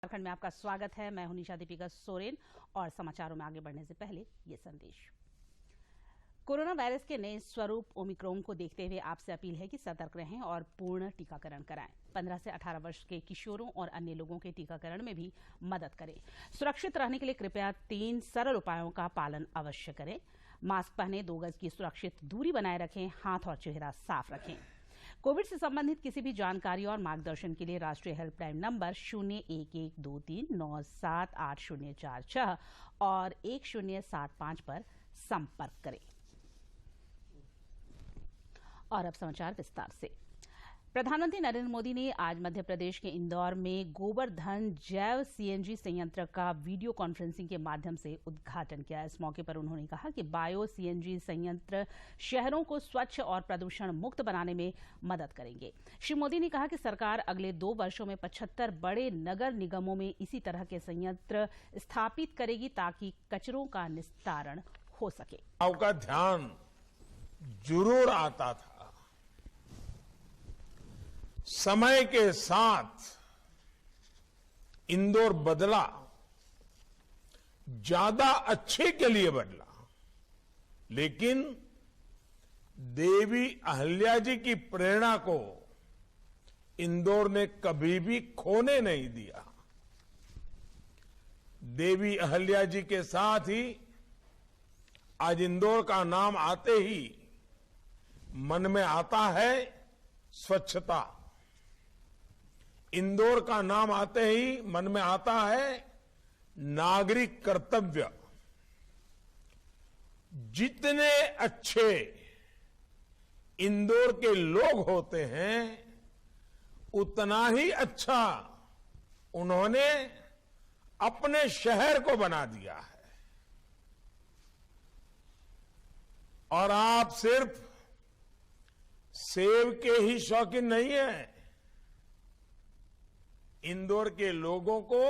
झारखंड में आपका स्वागत है। मैं हूं निशा दीपिका सोरेन और समाचारों में आगे बढ़ने से पहले ये संदेश। कोरोना वायरस के नए स्वरूप ओमिक्रॉन को देखते हुए आपसे अपील है कि सतर्क रहें और पूर्ण टीकाकरण कराएं। 15 से 18 वर्ष के किशोरों और अन्य लोगों के टीकाकरण में भी मदद करें। सुरक्षित रहने के लिए कृपया 3 सरल उपायों का पालन अवश्य करें। मास्क पहनें, 2 गज की सुरक्षित दूरी बनाए रखें, हाथ और चेहरा साफ रखें। कोविड से संबंधित किसी भी जानकारी और मार्गदर्शन के लिए राष्ट्रीय हेल्पलाइन नंबर 011239780046 और 1075 पर संपर्क करें। और अब समाचार विस्तार से। प्रधानमंत्री नरेंद्र मोदी ने आज मध्य प्रदेश के इंदौर में गोवर्धन जैव सीएनजी संयंत्र का वीडियो कॉन्फ्रेंसिंग के माध्यम से उद्घाटन किया। इस मौके पर उन्होंने कहा कि बायो सीएनजी संयंत्र शहरों को स्वच्छ और प्रदूषण मुक्त बनाने में मदद करेंगे। श्री मोदी ने कहा कि सरकार अगले 2 वर्षों में 75 बड़े नगर निगमों में इसी तरह के संयंत्र स्थापित करेगी ताकि कचरों का निस्तारण हो सके। आपका ध्यान जरूर आता था। समय के साथ इंदौर बदला, ज्यादा अच्छे के लिए बदला, लेकिन देवी अहल्या जी की प्रेरणा को इंदौर ने कभी भी खोने नहीं दिया। देवी अहल्या जी के साथ ही आज इंदौर का नाम आते ही मन में आता है स्वच्छता। इंदौर का नाम आते ही मन में आता है नागरिक कर्तव्य। जितने अच्छे इंदौर के लोग होते हैं उतना ही अच्छा उन्होंने अपने शहर को बना दिया है। और आप सिर्फ सेब के ही शौकीन नहीं हैं। इंदौर के लोगों को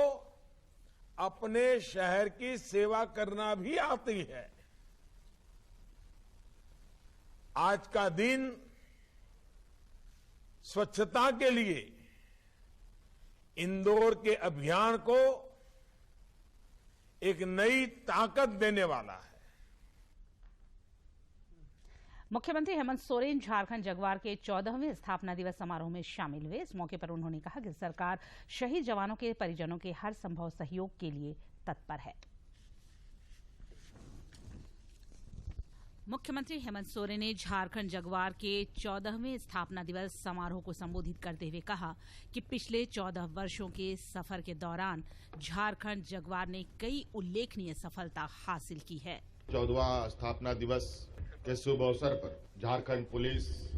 अपने शहर की सेवा करना भी आती है। आज का दिन स्वच्छता के लिए इंदौर के अभियान को एक नई ताकत देने वाला है। मुख्यमंत्री हेमंत सोरेन झारखंड जगुआर के 14वें स्थापना दिवस समारोह में शामिल हुए। इस मौके पर उन्होंने कहा कि सरकार शहीद जवानों के परिजनों के हर संभव सहयोग के लिए तत्पर है। मुख्यमंत्री हेमंत सोरेन ने झारखंड जगुआर के 14वें स्थापना दिवस समारोह को संबोधित करते हुए कहा कि पिछले 14 वर्षों के सफर के दौरान झारखंड जगुआर ने कई उल्लेखनीय सफलता हासिल की है। 14वां स्थापना दिवस के शुभ अवसर पर झारखंड पुलिस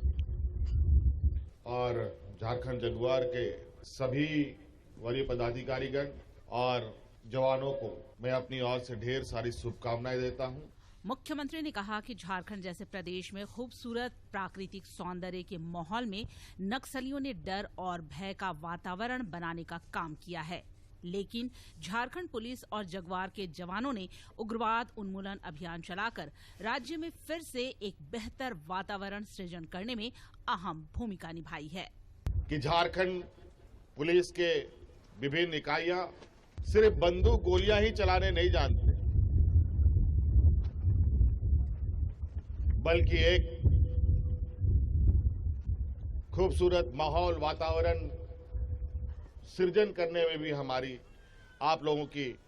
और झारखंड जगुआर के सभी वरीय पदाधिकारीगण और जवानों को मैं अपनी ओर से ढेर सारी शुभकामनाएं देता हूं। मुख्यमंत्री ने कहा कि झारखंड जैसे प्रदेश में खूबसूरत प्राकृतिक सौंदर्य के माहौल में नक्सलियों ने डर और भय का वातावरण बनाने का काम किया है, लेकिन झारखंड पुलिस और जगुआर के जवानों ने उग्रवाद उन्मूलन अभियान चलाकर राज्य में फिर से एक बेहतर वातावरण सृजन करने में अहम भूमिका निभाई है। कि झारखंड पुलिस के विभिन्न इकाइयां सिर्फ बंदूक गोलियां ही चलाने नहीं जानते, बल्कि एक खूबसूरत माहौल वातावरण सृजन करने में भी हमारी आप लोगों की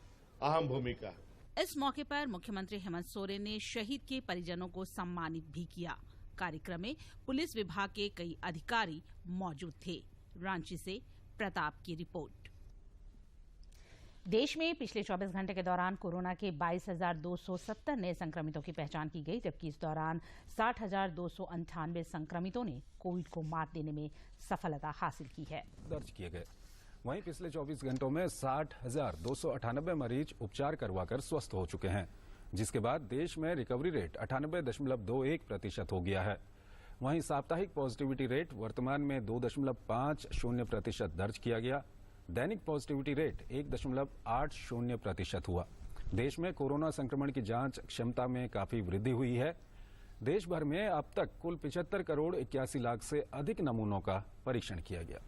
अहम भूमिका है। इस मौके पर मुख्यमंत्री हेमंत सोरेन ने शहीद के परिजनों को सम्मानित भी किया। कार्यक्रम में पुलिस विभाग के कई अधिकारी मौजूद थे। रांची से प्रताप की रिपोर्ट। देश में पिछले 24 घंटे के दौरान कोरोना के 22,270 नए संक्रमितों की पहचान की गई, जबकि इस दौरान 60,298 संक्रमितों ने कोविड को मात देने में सफलता हासिल की है। दर्ज किए गए। वहीं पिछले 24 घंटों में 60,298 मरीज उपचार करवाकर स्वस्थ हो चुके हैं, जिसके बाद देश में रिकवरी रेट 98.21% हो गया है। वहीं साप्ताहिक पॉजिटिविटी रेट वर्तमान में 2.50% दर्ज किया गया। दैनिक पॉजिटिविटी रेट 1.80% हुआ। देश में कोरोना संक्रमण की जांच क्षमता में काफी वृद्धि हुई है। देश भर में अब तक कुल 75 करोड़ 81 लाख से अधिक नमूनों का परीक्षण किया गया।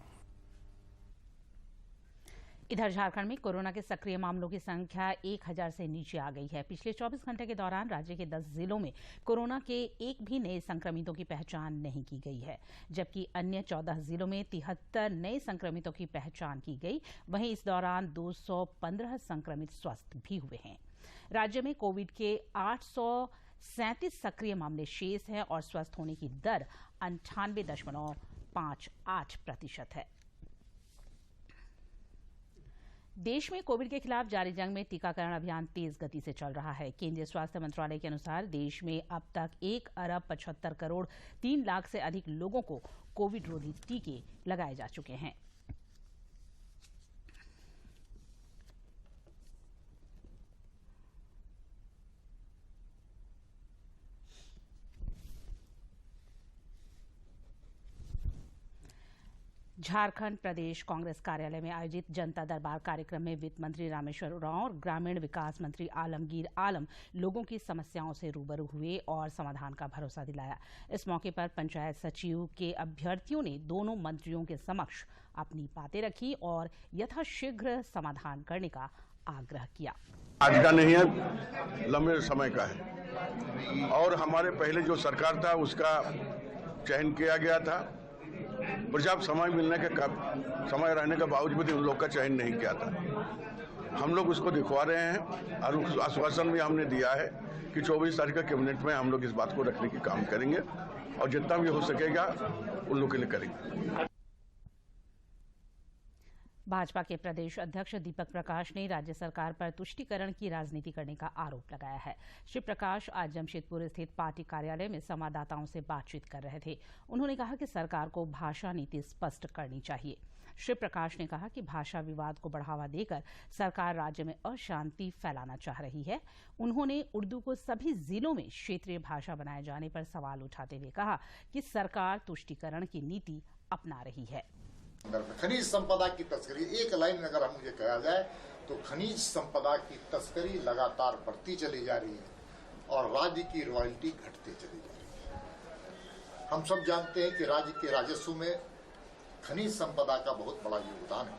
इधर झारखंड में कोरोना के सक्रिय मामलों की संख्या 1000 से नीचे आ गई है। पिछले 24 घंटे के दौरान राज्य के 10 जिलों में कोरोना के एक भी नए संक्रमितों की पहचान नहीं की गई है, जबकि अन्य 14 जिलों में 73 नए संक्रमितों की पहचान की गई। वहीं इस दौरान 215 संक्रमित स्वस्थ भी हुए हैं। राज्य में कोविड के 837 सक्रिय मामले शेष हैं और स्वस्थ होने की दर 98.58% है। देश में कोविड के खिलाफ जारी जंग में टीकाकरण अभियान तेज गति से चल रहा है। केंद्रीय स्वास्थ्य मंत्रालय के अनुसार देश में अब तक 1,75 करोड़ 3 लाख से अधिक लोगों को कोविड रोधी टीके लगाए जा चुके हैं। झारखंड प्रदेश कांग्रेस कार्यालय में आयोजित जनता दरबार कार्यक्रम में वित्त मंत्री रामेश्वर उरांव और ग्रामीण विकास मंत्री आलमगीर आलम लोगों की समस्याओं से रूबरू हुए और समाधान का भरोसा दिलाया। इस मौके पर पंचायत सचिव के अभ्यर्थियों ने दोनों मंत्रियों के समक्ष अपनी बातें रखी और यथाशीघ्र समाधान करने का आग्रह किया। आज का नहीं है, लंबे समय का है और हमारे पहले जो सरकार था उसका चयन किया गया था। पर्याप्त समय समय रहने के बावजूद भी उन लोग का चयन नहीं किया था। हम लोग उसको दिखवा रहे हैं और उस आश्वासन भी हमने दिया है कि 24 तारीख का कैबिनेट में हम लोग इस बात को रखने की काम करेंगे और जितना भी हो सकेगा उन लोग के लिए करेंगे। भाजपा के प्रदेश अध्यक्ष दीपक प्रकाश ने राज्य सरकार पर तुष्टीकरण की राजनीति करने का आरोप लगाया है। श्री प्रकाश आज जमशेदपुर स्थित पार्टी कार्यालय में संवाददाताओं से बातचीत कर रहे थे। उन्होंने कहा कि सरकार को भाषा नीति स्पष्ट करनी चाहिए। श्री प्रकाश ने कहा कि भाषा विवाद को बढ़ावा देकर सरकार राज्य में अशांति फैलाना चाह रही है। उन्होंने उर्दू को सभी जिलों में क्षेत्रीय भाषा बनाए जाने पर सवाल उठाते हुए कहा कि सरकार तुष्टीकरण की नीति अपना रही है। खनिज संपदा की तस्करी, एक लाइन में अगर हम मुझे कहा जाए तो खनिज संपदा की तस्करी लगातार बढ़ती चली जा रही है और राज्य की रॉयल्टी घटती चली जा रही है। हम सब जानते हैं कि राज्य के राजस्व में खनिज संपदा का बहुत बड़ा योगदान है।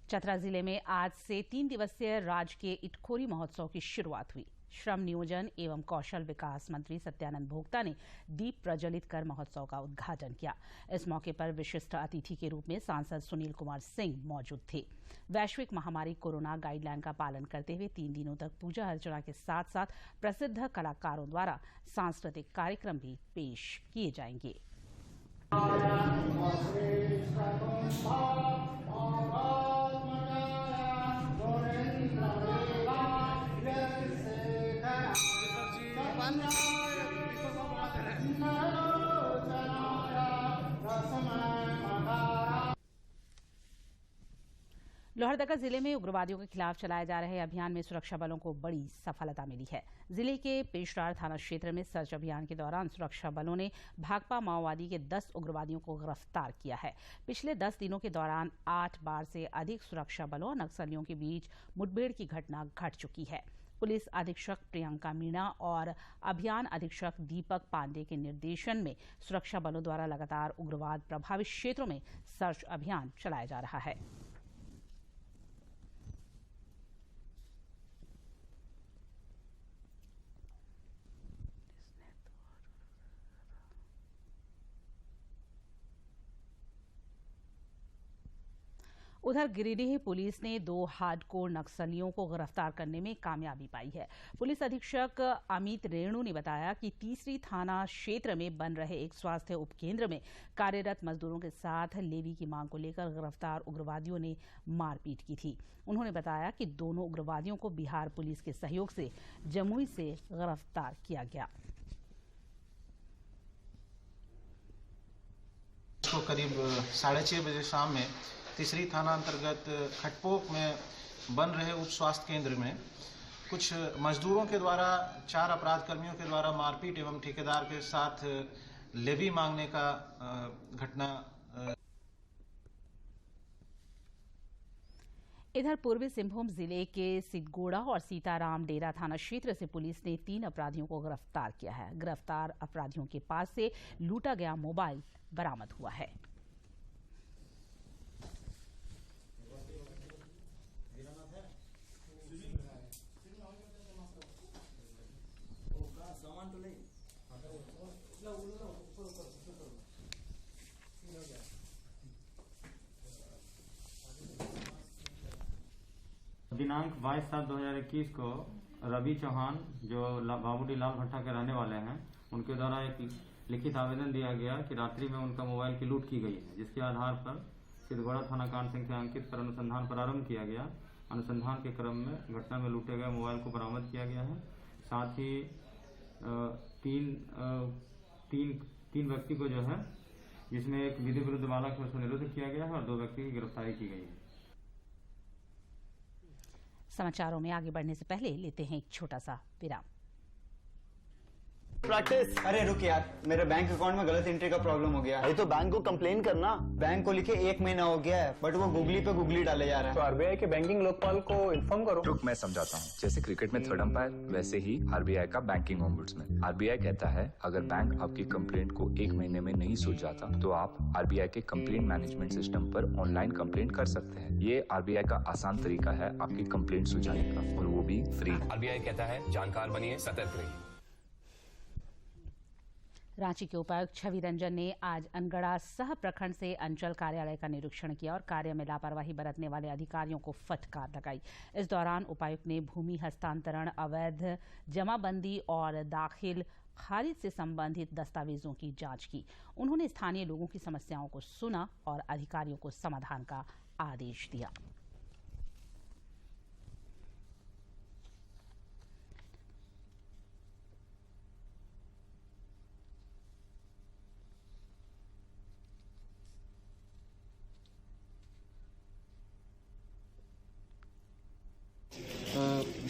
चतरा जिले में आज से 3 दिवसीय राजकीय इटखोरी महोत्सव की शुरुआत हुई। श्रम नियोजन एवं कौशल विकास मंत्री सत्यानंद भोक्ता ने दीप प्रज्वलित कर महोत्सव का उद्घाटन किया। इस मौके पर विशिष्ट अतिथि के रूप में सांसद सुनील कुमार सिंह मौजूद थे। वैश्विक महामारी कोरोना गाइडलाइन का पालन करते हुए 3 दिनों तक पूजा अर्चना के साथ साथ प्रसिद्ध कलाकारों द्वारा सांस्कृतिक कार्यक्रम भी पेश किए जाएंगे। लोहरदगा जिले में उग्रवादियों के खिलाफ चलाए जा रहे अभियान में सुरक्षा बलों को बड़ी सफलता मिली है। जिले के पेशरार थाना क्षेत्र में सर्च अभियान के दौरान सुरक्षा बलों ने भाकपा माओवादी के 10 उग्रवादियों को गिरफ्तार किया है। पिछले 10 दिनों के दौरान 8 बार से अधिक सुरक्षा बलों और नक्सलियों के बीच मुठभेड़ की घटना घट चुकी है। पुलिस अधीक्षक प्रियंका मीणा और अभियान अधीक्षक दीपक पांडे के निर्देशन में सुरक्षा बलों द्वारा लगातार उग्रवाद प्रभावित क्षेत्रों में सर्च अभियान चलाया जा रहा है। उधर गिरिडीह पुलिस ने 2 हार्डकोर नक्सलियों को गिरफ्तार करने में कामयाबी पाई है। पुलिस अधीक्षक अमित रेणु ने बताया कि तीसरी थाना क्षेत्र में बन रहे एक स्वास्थ्य उपकेंद्र में कार्यरत मजदूरों के साथ लेवी की मांग को लेकर गिरफ्तार उग्रवादियों ने मारपीट की थी। उन्होंने बताया कि दोनों उग्रवादियों को बिहार पुलिस के सहयोग से जमुई से गिरफ्तार किया गया। करीब 6:30 बजे शाम में तीसरी थाना अंतर्गत खटपोक में बन रहे उप स्वास्थ्य केंद्र में कुछ मजदूरों के द्वारा 4 अपराध कर्मियों के द्वारा मारपीट एवं ठेकेदार के साथ लेवी मांगने का घटना। इधर पूर्वी सिंहभूम जिले के सिद्धगोड़ा और सीताराम डेरा थाना क्षेत्र से पुलिस ने 3 अपराधियों को गिरफ्तार किया है। गिरफ्तार अपराधियों के पास से लूटा गया मोबाइल बरामद हुआ है। दिनांक 22/7/2021 को रवि चौहान जो बाबूडी लाल भट्टा के रहने वाले हैं, उनके द्वारा एक लिखित आवेदन दिया गया कि रात्रि में उनका मोबाइल की लूट की गई है, जिसके आधार पर सिद्धगोड़ा थाना कांड संख्या अंकित पर अनुसंधान प्रारंभ किया गया। अनुसंधान के क्रम में घटना में लूटे गए मोबाइल को बरामद किया गया है। साथ ही तीन व्यक्ति को जो है, जिसमें एक विधि विरुद्ध बालक है, उसको निरुद्ध किया गया है और 2 व्यक्ति की गिरफ्तारी की गई है। समाचारों में आगे बढ़ने से पहले लेते हैं एक छोटा सा विराम। प्रैक्टिस। अरे रुक यार, मेरे बैंक अकाउंट में गलत एंट्री का प्रॉब्लम हो गया है। तो बैंक को कंप्लेन करना। बैंक को लिखे 1 महीना हो गया है, बट वो गूगली पे गूगली डाले जा रहा है। तो आरबीआई के बैंकिंग लोकपाल को इन्फॉर्म करो। रुक, मैं समझाता हूँ। जैसे क्रिकेट में थर्ड अंपायर, वैसे ही आरबीआई का बैंकिंग ओम्बुड्समैन। आरबीआई कहता है अगर बैंक आपकी कंप्लेंट को 1 महीने में नहीं सुलझाता तो आप आरबीआई के कंप्लेंट मैनेजमेंट सिस्टम पर ऑनलाइन कंप्लेंट कर सकते हैं। ये आरबीआई का आसान तरीका है आपकी कंप्लेंट सुलझाने का, और वो भी फ्री। आरबीआई कहता है जानकार बनिए, सतर्क रहिए। रांची के उपायुक्त छवि रंजन ने आज अनगढ़ा सह प्रखंड से अंचल कार्यालय का निरीक्षण किया और कार्य में लापरवाही बरतने वाले अधिकारियों को फटकार लगाई। इस दौरान उपायुक्त ने भूमि हस्तांतरण, अवैध जमाबंदी और दाखिल खारिज से संबंधित दस्तावेजों की जांच की। उन्होंने स्थानीय लोगों की समस्याओं को सुना और अधिकारियों को समाधान का आदेश दिया।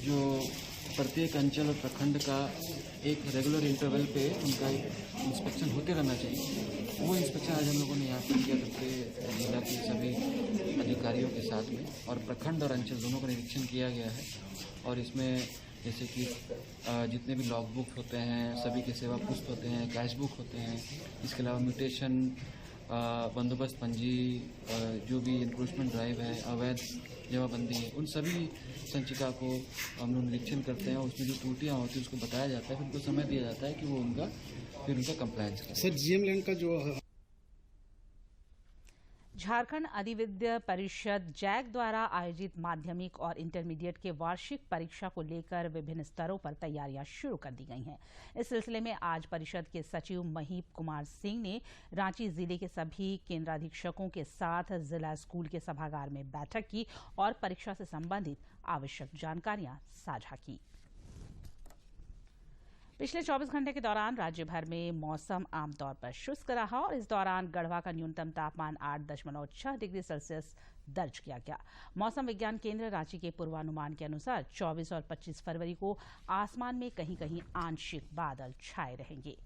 जो प्रत्येक अंचल और प्रखंड का एक रेगुलर इंटरवल पे उनका इंस्पेक्शन होते रहना चाहिए। वो इंस्पेक्शन आज हम लोगों ने यहाँ पर किया करके जिला के सभी अधिकारियों के साथ में, और प्रखंड और अंचल दोनों का निरीक्षण किया गया है। और इसमें जैसे कि जितने भी लॉग बुक होते हैं, सभी के सेवा पुस्त होते हैं, कैश बुक होते हैं, इसके अलावा म्यूटेशन, बंदोबस्त पंजी, जो भी इंक्रोचमेंट ड्राइव है, अवैध जमाबंदी है, उन सभी संचिका को हम लोग निरीक्षण करते हैं। उसमें जो त्रुटियाँ होती है उसको बताया जाता है, फिर उनको समय दिया जाता है कि वो उनका कंप्लायंस करें। सर, जीएम लैंड का जो झारखंड अधिविद्य परिषद जैक द्वारा आयोजित माध्यमिक और इंटरमीडिएट के वार्षिक परीक्षा को लेकर विभिन्न स्तरों पर तैयारियां शुरू कर दी गई हैं। इस सिलसिले में आज परिषद के सचिव महीप कुमार सिंह ने रांची जिले के सभी केंद्राधीक्षकों के साथ जिला स्कूल के सभागार में बैठक की और परीक्षा से संबंधित आवश्यक जानकारियां साझा की। पिछले 24 घंटे के दौरान राज्य भर में मौसम आमतौर पर शुष्क रहा और इस दौरान गढ़वा का न्यूनतम तापमान 8.6 डिग्री सेल्सियस दर्ज किया गया। मौसम विज्ञान केंद्र रांची के पूर्वानुमान के अनुसार 24 और 25 फरवरी को आसमान में कहीं कहीं आंशिक बादल छाए रहेंगे।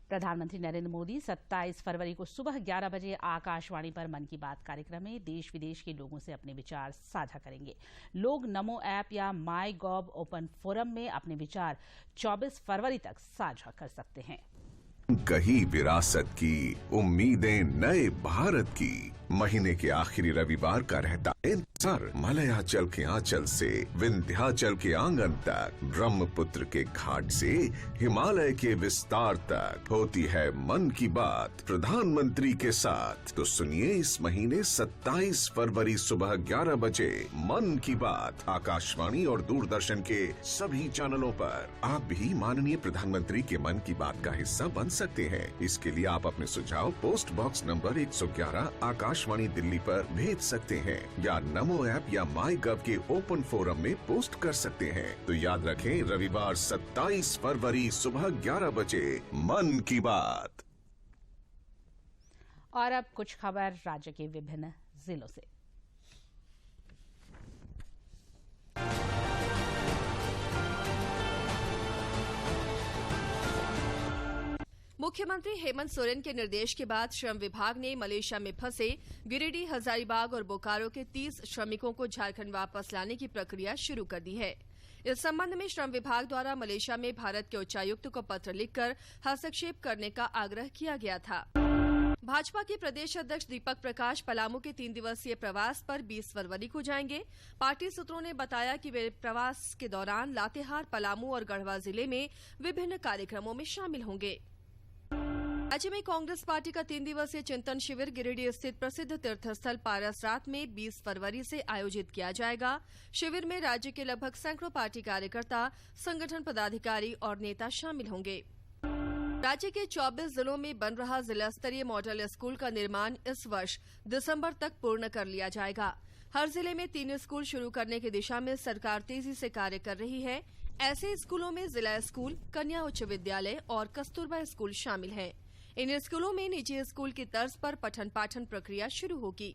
प्रधानमंत्री नरेंद्र मोदी 27 फरवरी को सुबह 11 बजे आकाशवाणी पर मन की बात कार्यक्रम में देश विदेश के लोगों से अपने विचार साझा करेंगे। लोग नमो ऐप या माई गॉव ओपन फोरम में अपने विचार 24 फरवरी तक साझा कर सकते हैं। कही विरासत की उम्मीदें नए भारत की, महीने के आखिरी रविवार का रहता इंतजार। मलयाचल के आंचल से विंध्याचल के आंगन तक, ब्रह्मपुत्र के घाट से हिमालय के विस्तार तक होती है मन की बात प्रधानमंत्री के साथ। तो सुनिए इस महीने 27 फरवरी सुबह 11 बजे मन की बात आकाशवाणी और दूरदर्शन के सभी चैनलों पर। आप भी माननीय प्रधानमंत्री के मन की बात का हिस्सा बन सकते हैं। इसके लिए आप अपने सुझाव post box number 111 Akashvani Delhi पर भेज सकते हैं या नमो ऐप या माई गव के ओपन फोरम में पोस्ट कर सकते हैं। तो याद रखें, रविवार 27 फरवरी सुबह 11 बजे मन की बात। और अब कुछ खबर राज्य के विभिन्न जिलों से। मुख्यमंत्री हेमंत सोरेन के निर्देश के बाद श्रम विभाग ने मलेशिया में फंसे गिरिडीह, हजारीबाग और बोकारो के 30 श्रमिकों को झारखंड वापस लाने की प्रक्रिया शुरू कर दी है। इस संबंध में श्रम विभाग द्वारा मलेशिया में भारत के उच्चायुक्त को पत्र लिखकर हस्तक्षेप करने का आग्रह किया गया था। भाजपा के प्रदेश अध्यक्ष दीपक प्रकाश पलामू के 3 दिवसीय प्रवास पर 20 फरवरी को जाएंगे। पार्टी सूत्रों ने बताया कि वे प्रवास के दौरान लातेहार, पलामू और गढ़वा जिले में विभिन्न कार्यक्रमों में शामिल होंगे। राज्य में कांग्रेस पार्टी का 3 दिवसीय चिंतन शिविर गिरिडीह स्थित प्रसिद्ध तीर्थस्थल पारसरात में 20 फरवरी से आयोजित किया जाएगा। शिविर में राज्य के लगभग सैकड़ों पार्टी कार्यकर्ता, संगठन पदाधिकारी और नेता शामिल होंगे। राज्य के 24 जिलों में बन रहा जिला स्तरीय मॉडल स्कूल का निर्माण इस वर्ष दिसंबर तक पूर्ण कर लिया जाएगा। हर जिले में 3 स्कूल शुरू करने की दिशा में सरकार तेजी से कार्य कर रही है। ऐसे स्कूलों में जिला स्कूल, कन्या उच्च विद्यालय और कस्तूरबा स्कूल शामिल हैं। इन स्कूलों में निजी स्कूल की तर्ज पर पठन पाठन प्रक्रिया शुरू होगी।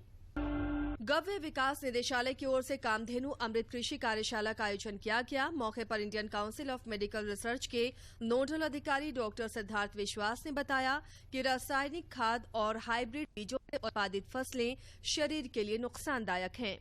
गव्य विकास निदेशालय की ओर से कामधेनु अमृत कृषि कार्यशाला का आयोजन किया गया। मौके पर Indian council of medical research के नोडल अधिकारी डॉक्टर सिद्धार्थ विश्वास ने बताया कि रासायनिक खाद और हाइब्रिड बीजों से उत्पादित फसलें शरीर के लिए नुकसानदायक हैं।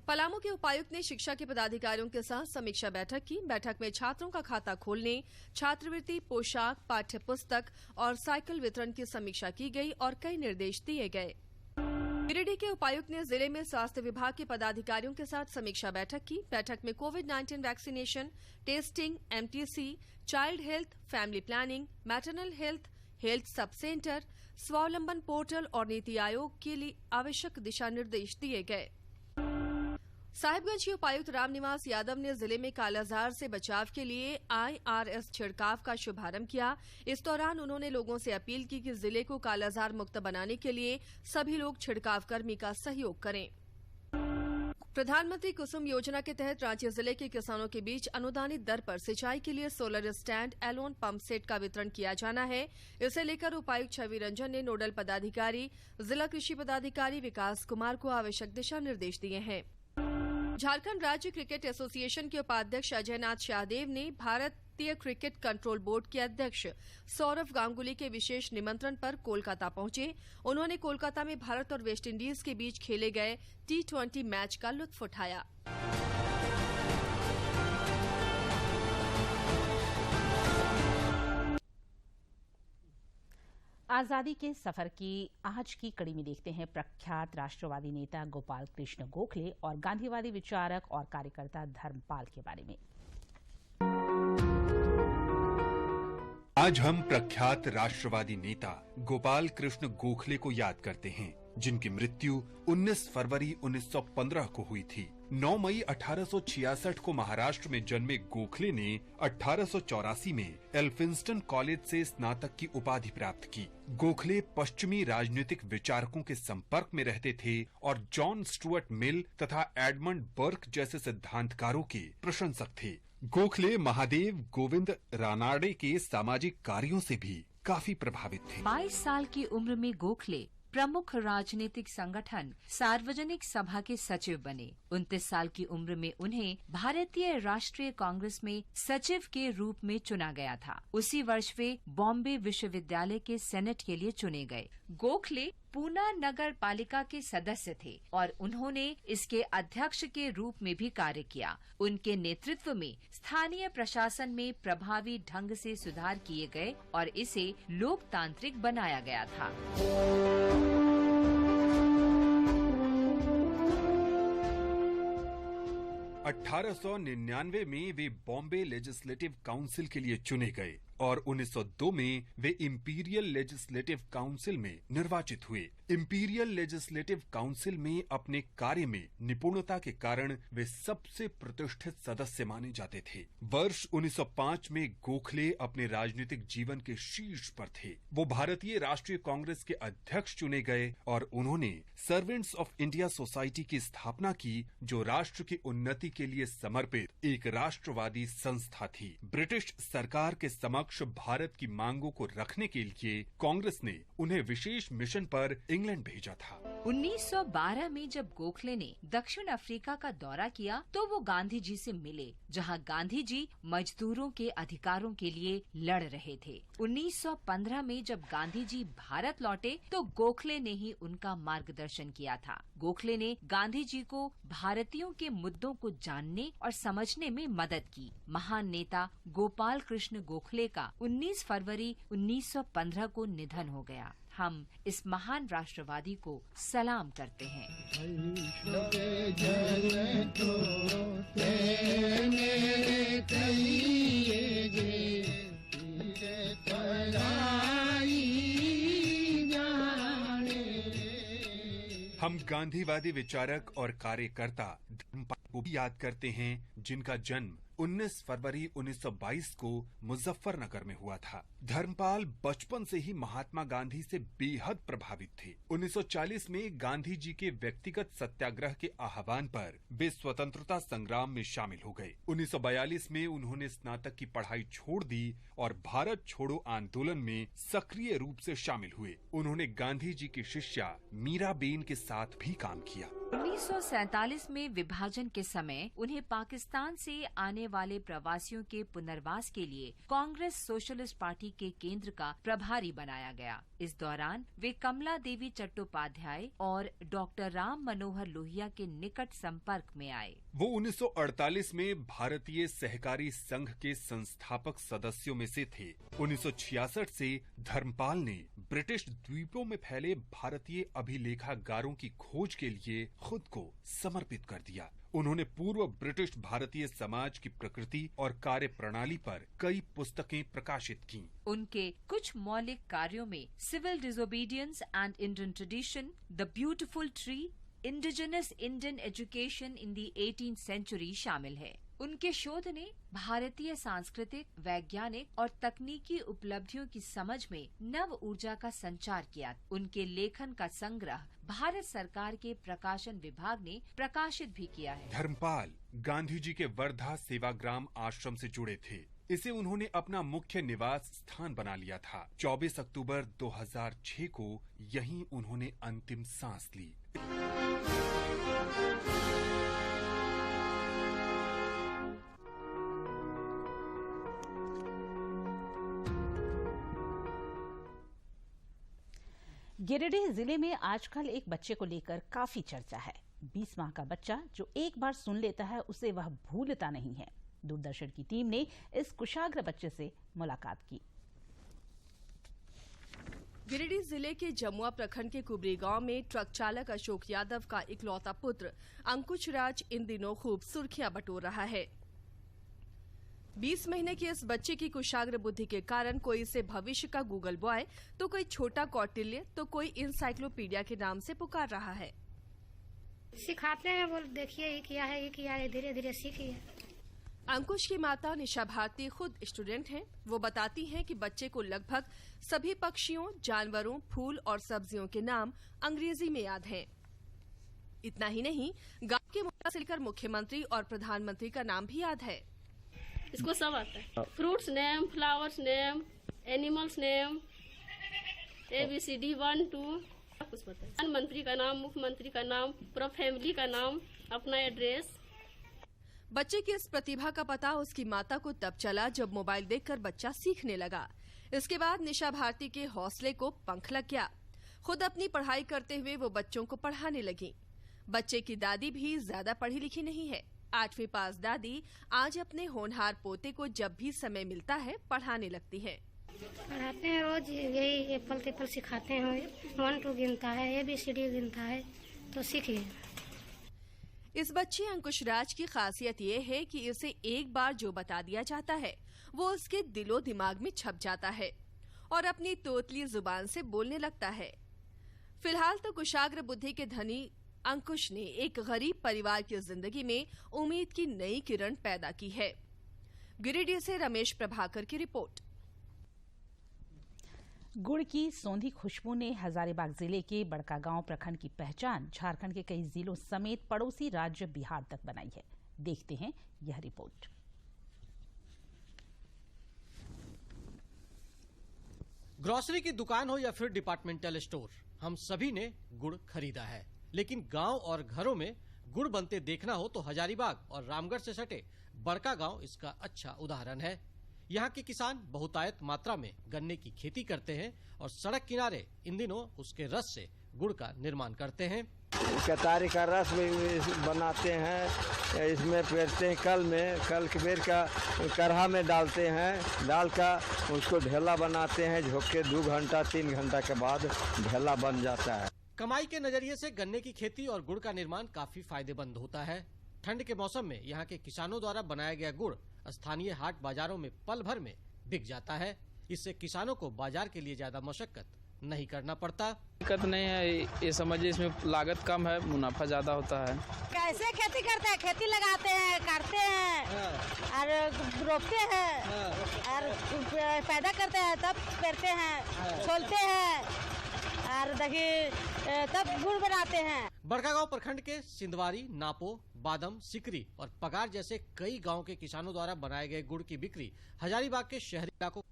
पलामू के उपायुक्त ने शिक्षा के पदाधिकारियों के साथ समीक्षा बैठक की। बैठक में छात्रों का खाता खोलने, छात्रवृत्ति, पोशाक, पाठ्य पुस्तक और साइकिल वितरण की समीक्षा की गई और कई निर्देश दिए गए। गिरिडीह के उपायुक्त ने जिले में स्वास्थ्य विभाग के पदाधिकारियों के साथ समीक्षा बैठक की। बैठक में कोविड-19 vaccination, testing, MTC, child health, family planning, maternal health, health sub centre, स्वावलंबन पोर्टल और नीति आयोग के लिए आवश्यक दिशा निर्देश दिए गए। साहिबगंज के उपायुक्त रामनिवास यादव ने जिले में कालाजार से बचाव के लिए IRS छिड़काव का शुभारंभ किया। इस दौरान उन्होंने लोगों से अपील की कि जिले को कालाजार मुक्त बनाने के लिए सभी लोग छिड़काव कर्मी का सहयोग करें। प्रधानमंत्री कुसुम योजना के तहत रांची जिले के किसानों के बीच अनुदानित दर पर सिंचाई के लिए solar stand, alone pump set का वितरण किया जाना है। इसे लेकर उपायुक्त छवि रंजन ने नोडल पदाधिकारी, जिला कृषि पदाधिकारी विकास कुमार को आवश्यक दिशा निर्देश दिए हैं। झारखंड राज्य क्रिकेट एसोसिएशन के उपाध्यक्ष अजय नाथ शाहदेव ने भारतीय क्रिकेट कंट्रोल बोर्ड के अध्यक्ष सौरव गांगुली के विशेष निमंत्रण पर कोलकाता पहुंचे। उन्होंने कोलकाता में भारत और वेस्टइंडीज के बीच खेले गए T20 मैच का लुत्फ उठाया। आजादी के सफर की आज की कड़ी में देखते हैं प्रख्यात राष्ट्रवादी नेता गोपाल कृष्ण गोखले और गांधीवादी विचारक और कार्यकर्ता धर्मपाल के बारे में। आज हम प्रख्यात राष्ट्रवादी नेता गोपाल कृष्ण गोखले को याद करते हैं, जिनकी मृत्यु 19 फरवरी 1915 को हुई थी। 9 मई 1866 को महाराष्ट्र में जन्मे गोखले ने 1884 में एल्फिंस्टन कॉलेज से स्नातक की उपाधि प्राप्त की। गोखले पश्चिमी राजनीतिक विचारकों के संपर्क में रहते थे और जॉन स्टुअर्ट मिल तथा एडमंड बर्क जैसे सिद्धांतकारों के प्रशंसक थे। गोखले महादेव गोविंद रानाडे के सामाजिक कार्यों से भी काफी प्रभावित थे। 22 साल की उम्र में गोखले प्रमुख राजनीतिक संगठन सार्वजनिक सभा के सचिव बने। 29 साल की उम्र में उन्हें भारतीय राष्ट्रीय कांग्रेस में सचिव के रूप में चुना गया था। उसी वर्ष वे बॉम्बे विश्वविद्यालय के सेनेट के लिए चुने गए। गोखले पूना नगर पालिका के सदस्य थे और उन्होंने इसके अध्यक्ष के रूप में भी कार्य किया। उनके नेतृत्व में स्थानीय प्रशासन में प्रभावी ढंग से सुधार किए गए और इसे लोकतांत्रिक बनाया गया था। 1899 में वे बॉम्बे लेजिस्लेटिव काउंसिल के लिए चुने गए और 1902 में वे इंपीरियल लेजिस्लेटिव काउंसिल में निर्वाचित हुए। इंपीरियल लेजिस्लेटिव काउंसिल में अपने कार्य में निपुणता के कारण वे सबसे प्रतिष्ठित सदस्य माने जाते थे। वर्ष 1905 में गोखले अपने राजनीतिक जीवन के शीर्ष पर थे। वो भारतीय राष्ट्रीय कांग्रेस के अध्यक्ष चुने गए और उन्होंने सर्वेंट्स ऑफ इंडिया सोसाइटी की स्थापना की, जो राष्ट्र की उन्नति के लिए समर्पित एक राष्ट्रवादी संस्था थी। ब्रिटिश सरकार के समक्ष भारत की मांगों को रखने के लिए कांग्रेस ने उन्हें विशेष मिशन पर इंग्लैंड भेजा था। 1912 में जब गोखले ने दक्षिण अफ्रीका का दौरा किया तो वो गांधी जी से मिले, जहां गांधी जी मजदूरों के अधिकारों के लिए लड़ रहे थे। 1915 में जब गांधी जी भारत लौटे तो गोखले ने ही उनका मार्गदर्शन किया था। गोखले ने गांधी जी को भारतीयों के मुद्दों को जानने और समझने में मदद की। महान नेता गोपाल कृष्ण गोखले का 19 फरवरी 1915 को निधन हो गया। हम इस महान राष्ट्रवादी को सलाम करते हैं। हम गांधीवादी विचारक और कार्यकर्ता धर्मपाल को भी याद करते हैं, जिनका जन्म 19 फरवरी 1922 को मुजफ्फरनगर में हुआ था। धर्मपाल बचपन से ही महात्मा गांधी से बेहद प्रभावित थे। 1940 में गांधी जी के व्यक्तिगत सत्याग्रह के आह्वान पर वे स्वतंत्रता संग्राम में शामिल हो गए। 1942 में उन्होंने स्नातक की पढ़ाई छोड़ दी और भारत छोड़ो आंदोलन में सक्रिय रूप से शामिल हुए। उन्होंने गांधी जी की शिष्या मीराबेन के साथ भी काम किया। 1947 में विभाजन के समय उन्हें पाकिस्तान से आने वाले प्रवासियों के पुनर्वास के लिए कांग्रेस सोशलिस्ट पार्टी के केंद्र का प्रभारी बनाया गया। इस दौरान वे कमला देवी चट्टोपाध्याय और डॉक्टर राम मनोहर लोहिया के निकट संपर्क में आए। वो 1948 में भारतीय सहकारी संघ के संस्थापक सदस्यों में से थे। 1966 से धर्मपाल ने ब्रिटिश द्वीपों में फैले भारतीय अभिलेखागारों की खोज के लिए खुद को समर्पित कर दिया। उन्होंने पूर्व ब्रिटिश भारतीय समाज की प्रकृति और कार्य प्रणाली पर कई पुस्तकें प्रकाशित की। उनके कुछ मौलिक कार्यों में civil disobedience and Indian tradition, the beautiful tree, indigenous Indian education in the 18th century शामिल है। उनके शोध ने भारतीय सांस्कृतिक, वैज्ञानिक और तकनीकी उपलब्धियों की समझ में नव ऊर्जा का संचार किया। उनके लेखन का संग्रह भारत सरकार के प्रकाशन विभाग ने प्रकाशित भी किया है। धर्मपाल गांधी जी के वर्धा सेवाग्राम आश्रम से जुड़े थे। इसे उन्होंने अपना मुख्य निवास स्थान बना लिया था। 24 अक्टूबर 2006 को यहीं उन्होंने अंतिम सांस ली। गिरिडीह जिले में आजकल एक बच्चे को लेकर काफी चर्चा है। 20 माह का बच्चा जो एक बार सुन लेता है उसे वह भूलता नहीं है। दूरदर्शन की टीम ने इस कुशाग्र बच्चे से मुलाकात की। गिरिडीह जिले के जमुआ प्रखंड के कुबरी गांव में ट्रक चालक अशोक यादव का इकलौता पुत्र अंकुश राज इन दिनों खूब सुर्खियां बटोर रहा है। 20 महीने के इस बच्चे की कुशाग्र बुद्धि के कारण कोई इसे भविष्य का गूगल बॉय, तो कोई छोटा कौटिल्य, तो कोई इंसाइक्लोपीडिया के नाम से पुकार रहा है। सिखाते हैं, बोल देखिए ये किया है, ये किया है, धीरे धीरे सीखिए। अंकुश की माता निशा भारती खुद स्टूडेंट हैं। वो बताती हैं कि बच्चे को लगभग सभी पक्षियों, जानवरों, फूल और सब्जियों के नाम अंग्रेजी में याद हैं। इतना ही नहीं, गांव के मुखिया से लेकर मुख्यमंत्री और प्रधानमंत्री का नाम भी याद है। इसको सब आता है। Fruits name, flowers name, animals name, ABCD 1 2 कुछ पता है। प्रधानमंत्री का नाम, मुख्यमंत्री का नाम, पूरा फैमिली का नाम, अपना एड्रेस। बच्चे की इस प्रतिभा का पता उसकी माता को तब चला जब मोबाइल देखकर बच्चा सीखने लगा। इसके बाद निशा भारती के हौसले को पंख लग गया। खुद अपनी पढ़ाई करते हुए वो बच्चों को पढ़ाने लगी। बच्चे की दादी भी ज्यादा पढ़ी लिखी नहीं है। 8वीं पास दादी आज अपने होनहार पोते को जब भी समय मिलता है पढ़ाने लगती है। पढ़ाते हैं रोज, यही एप्पल तेपल सिखाते हैं। 1 2 गिनता है, ABCD गिनता है, तो सीखिए। इस बच्चे अंकुश राज की खासियत ये है कि इसे एक बार जो बता दिया जाता है वो उसके दिलो दिमाग में छप जाता है और अपनी तोतली जुबान से बोलने लगता है। फिलहाल तो कुशाग्र बुद्धि के धनी अंकुश ने एक गरीब परिवार की जिंदगी में उम्मीद की नई किरण पैदा की है। गिरिडीह से रमेश प्रभाकर की रिपोर्ट। गुड़ की सौंधी खुशबू ने हजारीबाग जिले के बड़कागांव प्रखंड की पहचान झारखंड के कई जिलों समेत पड़ोसी राज्य बिहार तक बनाई है। देखते हैं यह रिपोर्ट। ग्रोसरी की दुकान हो या फिर डिपार्टमेंटल स्टोर, हम सभी ने गुड़ खरीदा है। लेकिन गांव और घरों में गुड़ बनते देखना हो तो हजारीबाग और रामगढ़ से सटे बड़कागांव इसका अच्छा उदाहरण है। यहाँ के किसान बहुतायत मात्रा में गन्ने की खेती करते हैं और सड़क किनारे इन दिनों उसके रस से गुड़ का निर्माण करते हैं। कतारी का रस भी बनाते हैं, इसमें पेरते हैं कल के बेर का करहा में डालते हैं, डाल कर उसको ढेला बनाते हैं। झोंक के 2 घंटा 3 घंटा के बाद ढेला बन जाता है। कमाई के नजरिए से गन्ने की खेती और गुड़ का निर्माण काफी फायदेमंद होता है। ठंड के मौसम में यहाँ के किसानों द्वारा बनाया गया गुड़ स्थानीय हाट बाजारों में पल भर में बिक जाता है। इससे किसानों को बाजार के लिए ज्यादा मशक्कत नहीं करना पड़ता। दिक्कत नहीं है, ये समझिए इसमें लागत कम है, मुनाफा ज्यादा होता है। कैसे खेती करते हैं? खेती लगाते हैं, काटते हैं और रोपते हैं और पैदा करते हैं, तब पेरते हैं, छोलते हैं और देखिए तब गुड़ बनाते हैं। बड़कागांव प्रखंड के सिंधवारी, नापो, बादम, सिकरी और पगार जैसे कई गांव के किसानों द्वारा बनाए गए गुड़ की बिक्री हजारीबाग के शहरी इलाकों,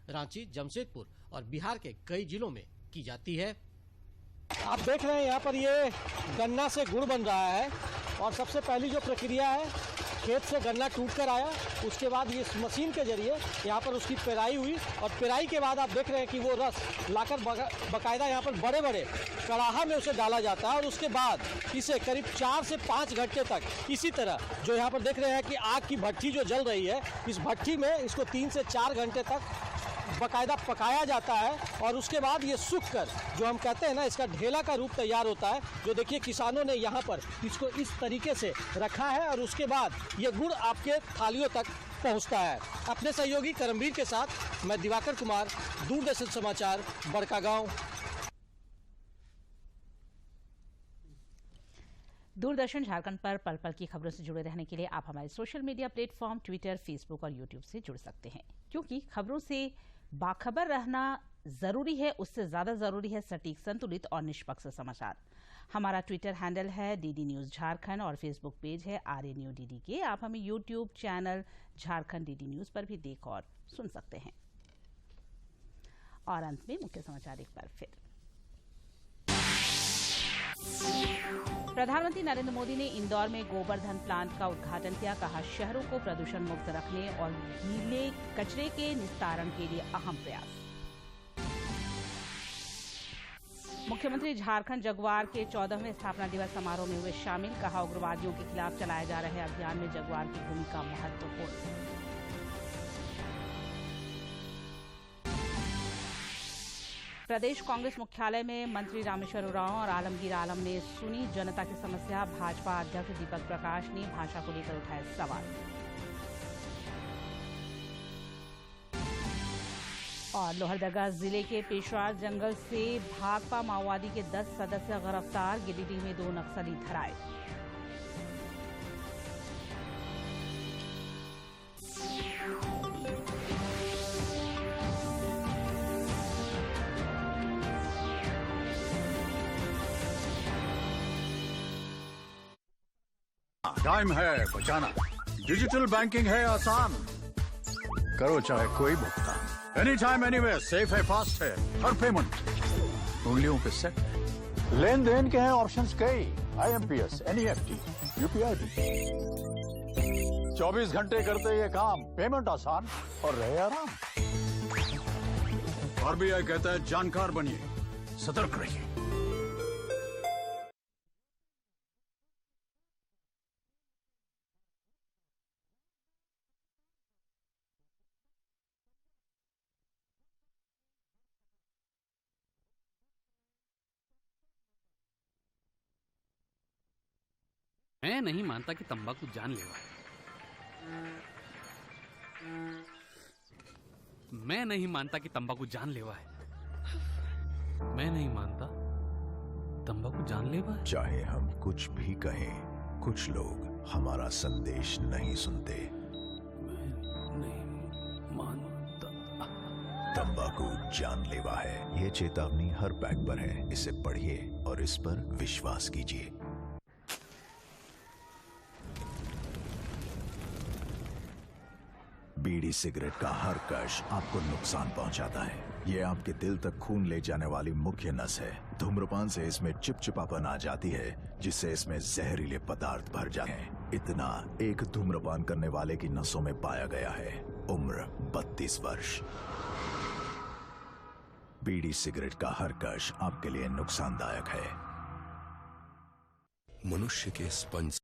रांची, जमशेदपुर और बिहार के कई जिलों में की जाती है। आप देख रहे हैं यहाँ पर ये गन्ना से गुड़ बन रहा है और सबसे पहली जो प्रक्रिया है, खेत से गन्ना टूट कर आया, उसके बाद ये मशीन के जरिए यहाँ पर उसकी पेराई हुई और पेराई के बाद आप देख रहे हैं कि वो रस लाकर बाकायदा यहाँ पर बड़े बड़े कड़ाहा में उसे डाला जाता है और उसके बाद इसे करीब 4 से 5 घंटे तक इसी तरह जो यहाँ पर देख रहे हैं कि आग की भट्टी जो जल रही है, इस भट्टी में इसको 3 से 4 घंटे तक बाकायदा पकाया जाता है और उसके बाद ये सूख कर जो हम कहते हैं ना, इसका ढेला का रूप तैयार होता है। जो देखिए किसानों ने यहाँ पर इसको इस तरीके से रखा है और उसके बाद ये गुड़ आपके थालियों तक पहुँचता है। अपने सहयोगी करमवीर के साथ मैं दिवाकर कुमार, दूरदर्शन समाचार, बड़कागांव। दूरदर्शन झारखंड पर पल पल की खबरों से जुड़े रहने के लिए आप हमारे social media platform Twitter, Facebook और यूट्यूब से जुड़ सकते हैं, क्योंकि खबरों से बाखबर रहना जरूरी है, उससे ज्यादा जरूरी है सटीक, संतुलित और निष्पक्ष समाचार। हमारा ट्विटर हैंडल है डीडी न्यूज झारखंड और फेसबुक पेज है RNUDD के। आप हमें YouTube channel Jharkhand DD news पर भी देख और सुन सकते हैं। और अंत में मुख्य समाचार एक बार फिर। प्रधानमंत्री नरेंद्र मोदी ने इंदौर में गोवर्धन प्लांट का उद्घाटन किया। कहा, शहरों को प्रदूषण मुक्त रखने और गीले कचरे के निस्तारण के लिए अहम प्रयास। मुख्यमंत्री झारखंड जगुआर के 14वें स्थापना दिवस समारोह में हुए शामिल। कहा, उग्रवादियों के खिलाफ चलाए जा रहे अभियान में जगुआर की भूमिका महत्वपूर्ण। प्रदेश कांग्रेस मुख्यालय में मंत्री रामेश्वर उरांव और आलमगीर आलम ने सुनी जनता की समस्या। भाजपा अध्यक्ष दीपक प्रकाश ने भाषा को लेकर उठाए सवाल। और लोहरदगा जिले के पेशवार जंगल से भाकपा माओवादी के 10 सदस्य गिरफ्तार। गिरिडीह में 2 नक्सली धराए। टाइम है बचाना, डिजिटल बैंकिंग है आसान, करो चाहे कोई भुगतान, एनी टाइम एनीवेयर, सेफ है, फास्ट है, हर पेमेंट उंगलियों पे सेट है। लेन देन के हैं ऑप्शंस कई, IMPS, NEFT, UPI भी 24 घंटे करते ये काम, पेमेंट आसान और रहे आराम। RBI कहता है जानकार बनिए, सतर्क रहिए। मैं नहीं मानता कि तंबाकू जानलेवा है। मैं नहीं मानता कि तंबाकू जानलेवा है। मैं नहीं मानता तंबाकू जानलेवा है। चाहे हम कुछ भी कहें, कुछ लोग हमारा संदेश नहीं सुनते। मैं नहीं मानता। तंबाकू जानलेवा है, ये चेतावनी हर पैक पर है। इसे पढ़िए और इस पर विश्वास कीजिए। बीड़ी सिगरेट का हर कश आपको नुकसान पहुंचाता है। ये आपके दिल तक खून ले जाने वाली मुख्य नस है। धूम्रपान से इसमें चिपचिपापन आ जाती है, जिससे इसमें जहरीले पदार्थ भर जाते हैं। इतना एक धूम्रपान करने वाले की नसों में पाया गया है। उम्र 32 वर्ष। बीड़ी सिगरेट का हर कश आपके लिए नुकसानदायक है। मनुष्य के स्पंज